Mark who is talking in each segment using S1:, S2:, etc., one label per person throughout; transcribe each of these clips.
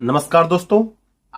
S1: नमस्कार दोस्तों।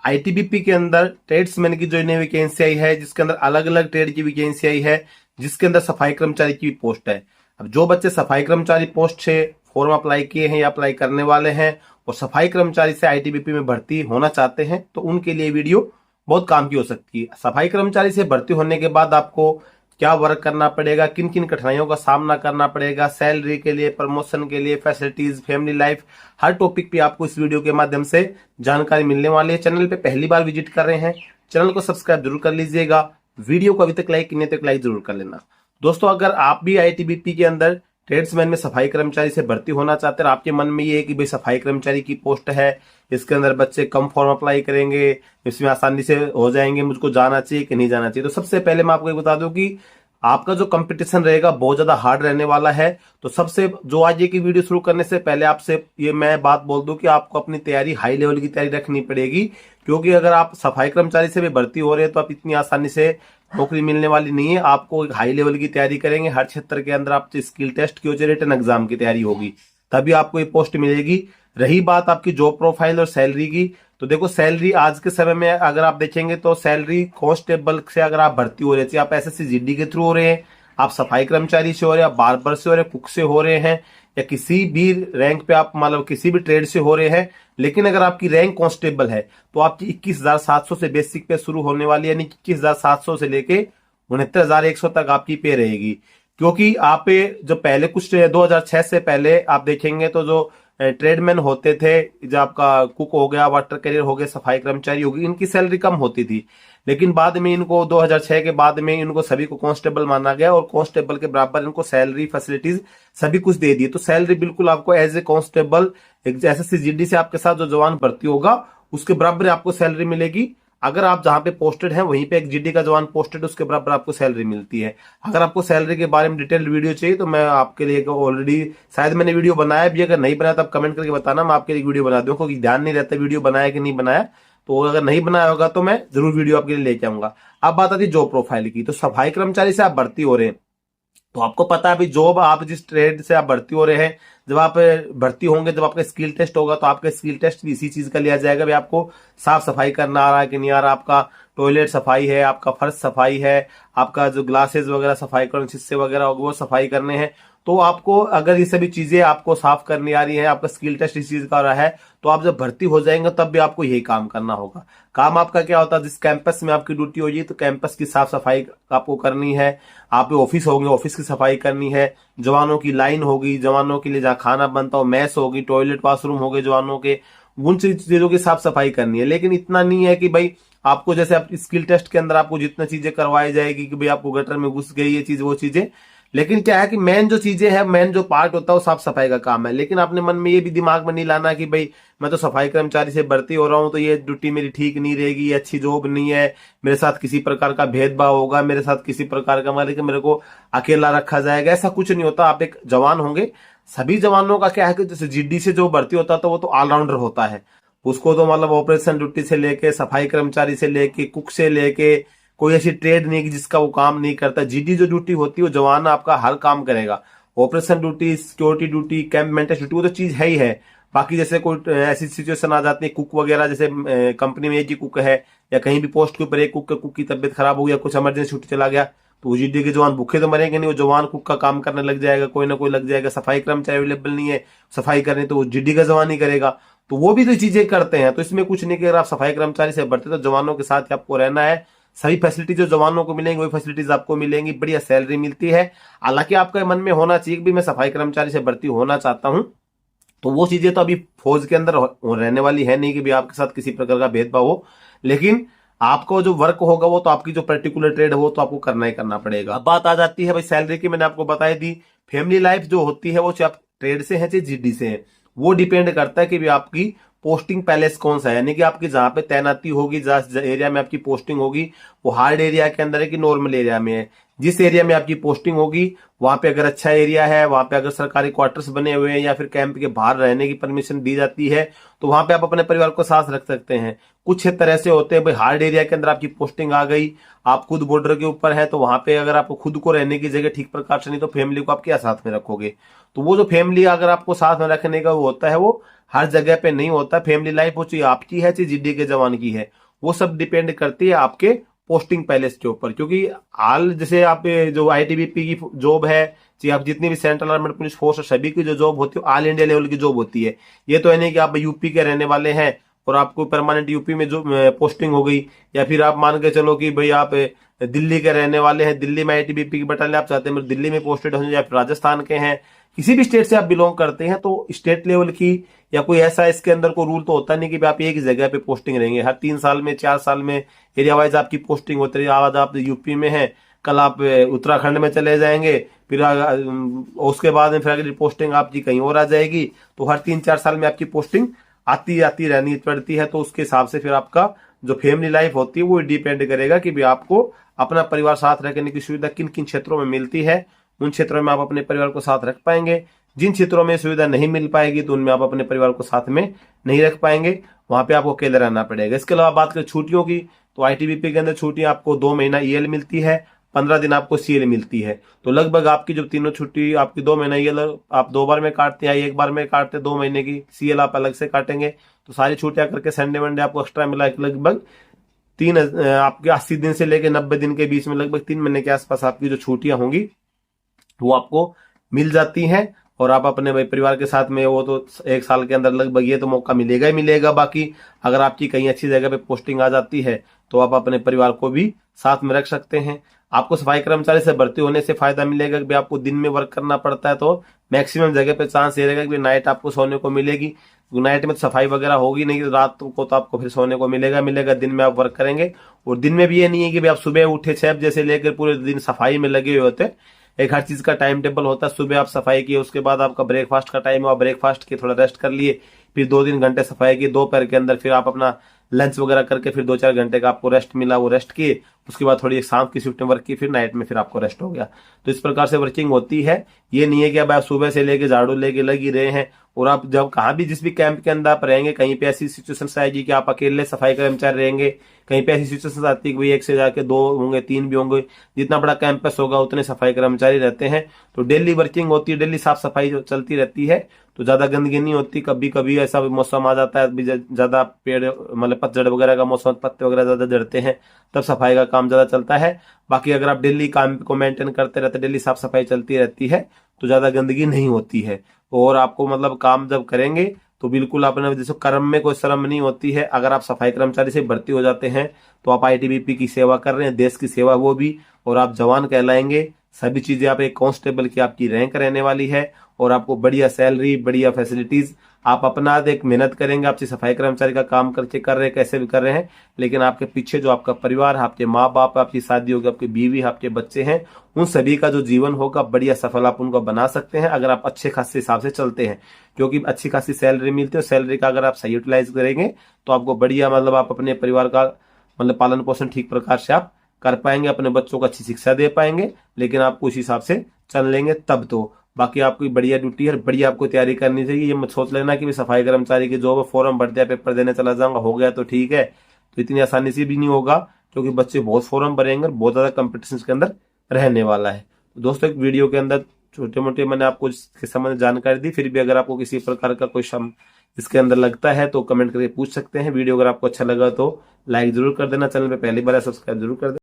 S1: आईटीबीपी के अंदर ट्रेड्समैन की जो नई वैकेंसी आई है, जिसके अंदर अलग अलग ट्रेड की वैकेंसी आई है, जिसके अंदर सफाई कर्मचारी की पोस्ट है। अब जो बच्चे सफाई कर्मचारी पोस्ट से फॉर्म अप्लाई किए हैं या अप्लाई करने वाले हैं और सफाई कर्मचारी से आईटीबीपी में भर्ती होना चाहते हैं, तो उनके लिए वीडियो बहुत काम की हो सकती है। सफाई कर्मचारी से भर्ती होने के बाद आपको क्या वर्क करना पड़ेगा, किन किन कठिनाइयों का सामना करना पड़ेगा, सैलरी के लिए, प्रमोशन के लिए, फैसिलिटीज, फैमिली लाइफ, हर टॉपिक पे आपको इस वीडियो के माध्यम से जानकारी मिलने वाली है। चैनल पे पहली बार विजिट कर रहे हैं, चैनल को सब्सक्राइब जरूर कर लीजिएगा। वीडियो को अभी तक लाइक नहीं तो लाइक जरूर कर लेना। दोस्तों, अगर आप भी आईटीबीपी के अंदर ट्रेड्समैन में सफाई कर्मचारी से भर्ती होना चाहते हैं, आपके मन में ये है कि भाई सफाई कर्मचारी की पोस्ट है, इसके अंदर बच्चे कम फॉर्म अप्लाई करेंगे, इसमें आसानी से हो जाएंगे, मुझको जाना चाहिए कि नहीं जाना चाहिए, तो सबसे पहले मैं आपको ये बता दूं कि आपका जो कंपटीशन रहेगा बहुत ज्यादा हार्ड रहने वाला है। तो सबसे जो आज ये की वीडियो शुरू करने से पहले आपसे ये मैं बात बोल दूं कि आपको अपनी तैयारी हाई लेवल की तैयारी रखनी पड़ेगी, क्योंकि अगर आप सफाई कर्मचारी से भी भर्ती हो रहे हैं तो आप इतनी आसानी से नौकरी मिलने वाली नहीं है। आपको एक हाई लेवल की तैयारी करेंगे, हर क्षेत्र के अंदर आप स्किल टेस्ट की वजह रिटन एग्जाम की तैयारी होगी, तभी आपको ये पोस्ट मिलेगी। रही बात आपकी जॉब प्रोफाइल और सैलरी की, तो देखो सैलरी आज के समय में अगर आप देखेंगे तो सैलरी कांस्टेबल से अगर आप भर्ती हो रहे हैं, आप एसएससी जीडी के थ्रू हो रहे हैं, आप सफाई कर्मचारी से हो रहे हैं, आप बार्बर से हो रहे हैं, कुक से हो रहे हैं, या किसी भी रैंक पे आप मतलब किसी भी ट्रेड से हो रहे हैं, लेकिन अगर आपकी रैंक कांस्टेबल है तो आपकी 21,700 से बेसिक पे शुरू होने वाली, यानी 21,700 से लेके 69,100 तक आपकी पे रहेगी। क्योंकि आप जो पहले कुछ 2006 से पहले आप देखेंगे तो जो ट्रेडमैन होते थे, जो आपका कुक हो गया, वाटर कैरियर हो गया, सफाई कर्मचारी होगी, इनकी सैलरी कम होती थी, लेकिन बाद में इनको 2006 के बाद में इनको सभी को कांस्टेबल माना गया और कांस्टेबल के बराबर इनको सैलरी फैसिलिटीज सभी कुछ दे दी। तो सैलरी बिल्कुल आपको as a constable SSC GD से आपके साथ जो जवान भर्ती होगा उसके बराबर आपको सैलरी मिलेगी। अगर आप जहां पे पोस्टेड हैं वहीं पे एक जीडी का जवान पोस्टेड, उसके बराबर आपको सैलरी मिलती है। अगर आपको सैलरी के बारे में डिटेल वीडियो चाहिए तो मैं आपके लिए ऑलरेडी शायद मैंने वीडियो बनाया भी, अगर नहीं बनाया तो आप कमेंट करके बताना, मैं आपके लिए वीडियो बना दूं, क्योंकि ध्यान नहीं रहता वीडियो बनाया कि नहीं बनाया। तो अगर नहीं बनाया होगा तो मैं जरूर वीडियो आपके लिए लेके आऊंगा। अब बात आती है जॉब प्रोफाइल की, तो सफाई कर्मचारी से आप भर्ती हो रहे हैं तो आपको पता है भाई जॉब आप जिस ट्रेड से आप भर्ती हो रहे हैं, जब आप भर्ती होंगे, जब आपका स्किल टेस्ट होगा तो आपका स्किल टेस्ट भी इसी चीज का लिया जाएगा, भाई आपको साफ सफाई करना आ रहा है कि नहीं आ रहा, आपका टॉयलेट सफाई है, आपका फर्श सफाई है, आपका जो ग्लासेस वगैरह सफाई करने, शीशे वगैरह वो सफाई करने हैं। तो आपको अगर ये सभी चीजें आपको साफ करनी आ रही है, आपका स्किल टेस्ट इस चीज का आ रहा है, तो आप जब भर्ती हो जाएंगे तब भी आपको यही काम करना होगा। काम आपका क्या होता है, जिस कैंपस में आपकी ड्यूटी होगी तो कैंपस की साफ सफाई आपको करनी है, आप ऑफिस होंगे ऑफिस की सफाई करनी है, जवानों की लाइन होगी, जवानों के लिए जहाँ खाना बनता हो मैस होगी, टॉयलेट बाथरूम हो गए जवानों के, उन चीजों की साफ सफाई करनी है। लेकिन इतना नहीं है कि भाई आपको जैसे आप स्किल टेस्ट के अंदर आपको जितना चीजें करवाई जाएगी कि भाई आपको गटर में घुस गई ये चीज वो चीजें, लेकिन क्या है कि मेन जो चीजें हैं, मेन जो पार्ट होता है वो साफ सफाई का काम है। लेकिन आपने मन में ये भी दिमाग में नहीं लाना कि भाई मैं तो सफाई कर्मचारी से भर्ती हो रहा हूँ तो ये ड्यूटी मेरी ठीक नहीं रहेगी, ये अच्छी जॉब नहीं है, मेरे साथ किसी प्रकार का भेदभाव होगा, मेरे साथ किसी प्रकार का मतलब कि मेरे को अकेला रखा जाएगा, ऐसा कुछ नहीं होता। आप एक जवान होंगे, सभी जवानों का क्या है कि जैसे जीडी से जो भर्ती होता है तो वो तो ऑलराउंडर होता है, उसको तो मतलब ऑपरेशन ड्यूटी से लेके, सफाई कर्मचारी से लेके, कुक से लेके, कोई ऐसी ट्रेड नहीं है कि जिसका वो काम नहीं करता। जीडी जो ड्यूटी होती है वो जवान आपका हर काम करेगा, operation duty, security duty, camp maintenance duty, वो तो चीज है ही है। बाकी जैसे कोई ऐसी सिचुएशन आ जाती है, कुक वगैरह जैसे कंपनी में एक ही कुक है या कहीं भी पोस्ट के ऊपर एक कुक की तबियत खराब हो गया, कुछ इमरजेंसी छुट्टी चला गया, तो वो जीडी के जवान भूखे तो मरेंगे नहीं, वो जवान कुक का काम करने लग जाएगा, कोई ना कोई लग जाएगा। सफाई कर्मचारी अवेलेबल नहीं है सफाई करने, तो वो जीडी का जवान ही करेगा। तो वो भी तो चीजें करते हैं, तो इसमें कुछ नहीं कि अगर आप सफाई कर्मचारी से बढ़ते तो जवानों के साथ ही आपको रहना है। सभी फैसिलिटी जो जवानों को मिलेंगी वही फैसिलिटीज आपको मिलेंगी, बढ़िया सैलरी मिलती है। हालांकि आपका मन में होना चाहिए कि भी मैं सफाई कर्मचारी से भर्ती होना चाहता हूं, तो वो चीजें तो अभी फौज के अंदर रहने वाली है नहीं कि भी आपके साथ किसी प्रकार का भेदभाव हो, लेकिन आपको जो वर्क होगा वो तो आपकी जो पर्टिकुलर ट्रेड है वो तो आपको करना ही करना पड़ेगा। अब बात आ जाती है भाई सैलरी की, मैंने आपको बताई दी। फैमिली लाइफ जो होती है वो चाहे आप ट्रेड से है चाहे जीडी से है, वो डिपेंड करता है कि भी आपकी पोस्टिंग पैलेस कौन सा है, यानी कि आपकी जहां पे तैनाती होगी, जिस एरिया में आपकी पोस्टिंग होगी, वो हार्ड एरिया के अंदर है कि नॉर्मल एरिया में है। जिस एरिया में आपकी पोस्टिंग होगी वहां पे अगर अच्छा एरिया है, वहां पे अगर सरकारी क्वार्टर्स बने हुए हैं या फिर कैंप के बाहर रहने की परमिशन दी जाती है, तो वहां पे आप अपने परिवार को साथ रख सकते हैं। कुछ तरह से होते हैं भाई हार्ड एरिया के अंदर आपकी पोस्टिंग आ गई, आप खुद बॉर्डर के ऊपर है, तो वहां पे अगर आपको खुद को रहने की जगह ठीक प्रकार से नहीं तो फैमिली को आप क्या साथ में रखोगे। तो वो जो फैमिली अगर आपको साथ में रखने का वो होता है वो हर जगह पे नहीं होता। फैमिली लाइफ वो चाहिए आपकी है चाहे जीडी के जवान की है, वो सब डिपेंड करती है आपके पोस्टिंग पैलेस के ऊपर। क्योंकि हाल जैसे आप जो आईटीबीपी की जॉब है, चाहे आप जितनी भी सेंट्रल आर्मेड पुलिस फोर्स है, सभी की जो जॉब होती है ऑल इंडिया लेवल की जॉब होती है। ये तो है नहीं कि आप यूपी के रहने वाले हैं और आपको परमानेंट यूपी में जो पोस्टिंग हो गई, या फिर आप मान के चलो कि भाई आप दिल्ली के रहने वाले हैं, दिल्ली में आईटीबीपी की बटालियन आप चाहते हैं दिल्ली में पोस्टेड हो, या फिर राजस्थान के हैं, किसी भी स्टेट से आप बिलोंग करते हैं, तो स्टेट लेवल की या कोई ऐसा इसके अंदर कोई रूल तो होता नहीं कि आप एक ही जगह पे पोस्टिंग रहेंगे। हर 3 साल में 4 साल में एरिया वाइज आपकी पोस्टिंग होती है। आज आप यूपी में हैं, कल आप उत्तराखंड में चले जाएंगे, फिर उसके बाद में फिर अगली पोस्टिंग आपकी कहीं और आ जाएगी। तो हर 3-4 साल में आपकी पोस्टिंग आती आती रहनी पड़ती है। तो उसके हिसाब से फिर आपका जो फैमिली लाइफ होती है वो डिपेंड करेगा कि भी आपको अपना परिवार साथ रखने की सुविधा किन किन क्षेत्रों में मिलती है, उन क्षेत्रों में आप अपने परिवार को साथ रख पाएंगे। जिन क्षेत्रों में सुविधा नहीं मिल पाएगी तो उनमें आप अपने परिवार को साथ में नहीं रख पाएंगे, वहां पे आपको अकेले रहना पड़ेगा। इसके अलावा बात करें छुट्टियों की, तो आईटीबीपी के अंदर छुट्टियां आपको 2 महीना ईएल मिलती है, 15 दिन आपको सीएल मिलती है। तो लगभग आपकी जो तीनों छुट्टी आपकी 2 महीना ईएल आप 2 बार में काटते हैं, 1 बार में काटते, 2 महीने की सीएल आप अलग से काटेंगे। तो सारी छुट्टियां करके संडे मंडे आपको एक्स्ट्रा मिला लगभग आपके 80 दिन से लेकर 90 दिन के बीच में लगभग 3 महीने के आसपास आपकी जो छुट्टियां होंगी वो आपको मिल जाती हैं। और आप अपने भाई परिवार के साथ में वो तो 1 साल के अंदर लगभग ये तो मौका मिलेगा ही मिलेगा। बाकी अगर आपकी कहीं अच्छी जगह पे पोस्टिंग आ जाती है तो आप अपने परिवार को भी साथ में रख सकते हैं। आपको सफाई कर्मचारी से भर्ती होने से फायदा मिलेगा कि आपको दिन में वर्क करना पड़ता है, तो मैक्सिमम जगह पे चांस ये रहेगा कि नाइट आपको सोने को मिलेगी। नाइट में तो सफाई वगैरह होगी नहीं, रात को तो आपको फिर सोने को मिलेगा। दिन में आप वर्क करेंगे, और दिन में भी ये नहीं है कि भाई आप सुबह उठे 6 बजे से लेकर पूरे दिन सफाई में लगे हुए होते। एक हर चीज का टाइम टेबल होता है। सुबह आप सफाई किए, उसके बाद आपका ब्रेकफास्ट का टाइम हुआ, ब्रेकफास्ट के थोड़ा रेस्ट कर लिए, फिर 2-3 घंटे सफाई की, दोपहर के अंदर फिर आप अपना लंच वगैरह करके फिर 2-4 घंटे का आपको रेस्ट मिला, वो रेस्ट किए, उसके बाद थोड़ी शाम की शिफ्ट में वर्क की, फिर नाइट में फिर आपको रेस्ट हो गया। तो इस प्रकार से वर्किंग होती है। ये नहीं है कि अब आप सुबह से लेके झाड़ू लेके लगी रहे हैं, और आप जब कहाँ भी जिस भी कैंप के अंदर आप रहेंगे, कहीं पे ऐसी सिचुएशन आएगी कि आप अकेले सफाई कर्मचारी रहेंगे, कहीं पे ऐसी सिचुएशन आती है कि भाई 1 से जाके 2 होंगे, 3 भी होंगे, जितना बड़ा कैंपस होगा उतने सफाई कर्मचारी रहते हैं। तो डेली वर्किंग होती है, डेली साफ सफाई जो चलती रहती है, तो ज्यादा गंदगी नहीं होती। कभी कभी ऐसा मौसम आ जाता है ज्यादा पेड़ मतलब पतझड़ वगैरह का मौसम, पत्ते वगैरह ज्यादा झड़ते हैं, तब सफाई का काम ज्यादा चलता है। बाकी अगर आप डेली काम को मेंटेन करते रहते, डेली साफ सफाई चलती रहती है, तो ज्यादा गंदगी नहीं होती है। और आपको मतलब काम जब करेंगे तो बिल्कुल अपने जैसे कर्म में कोई शर्म नहीं होती है। अगर आप सफाई कर्मचारी से भर्ती हो जाते हैं तो आप आईटीबीपी की सेवा कर रहे हैं, देश की सेवा वो भी, और आप जवान कहलाएंगे। सभी चीजें आप एक कांस्टेबल की आपकी रैंक रहने वाली है, और आपको बढ़िया सैलरी, बढ़िया फैसिलिटीज, आप अपना एक मेहनत करेंगे, आपसे सफाई कर्मचारी का काम करके कर रहे हैं, कैसे भी कर रहे हैं, लेकिन आपके पीछे जो आपका परिवार, आपके माँ बाप, आपकी शादी होगी, आपकी बीवी, आपके बच्चे हैं, उन सभी का जो जीवन होगा बढ़िया सफल आप उनको बना सकते हैं अगर आप अच्छे खासे हिसाब से चलते हैं। क्योंकि अच्छी खासी सैलरी मिलती है, सैलरी का अगर आप सही यूटिलाइज करेंगे तो आपको बढ़िया मतलब आप अपने परिवार का मतलब पालन पोषण ठीक प्रकार से आप कर पाएंगे, अपने बच्चों को अच्छी शिक्षा दे पाएंगे। लेकिन आप उस हिसाब से चल लेंगे तब तो। बाकी आपकी बढ़िया ड्यूटी है, बढ़िया आपको तैयारी करनी चाहिए। ये मत सोच लेना कि सफाई कर्मचारी की जॉब फॉर्म भर दिया, पेपर देने चला जाऊंगा, हो गया तो ठीक है। तो इतनी आसानी से भी नहीं होगा, क्योंकि बच्चे बहुत फॉर्म भरेंगे, बहुत ज्यादा कंपटीशन के अंदर रहने वाला है। तो दोस्तों एक वीडियो के अंदर छोटे मोटे मैंने आपको इसके संबंध में जानकारी दी। फिर भी अगर आपको किसी प्रकार का कोई इसके अंदर लगता है तो कमेंट करके पूछ सकते हैं। वीडियो अगर आपको अच्छा लगा तो लाइक जरूर कर देना, चैनल पे पहली बार सब्सक्राइब जरूर कर देना।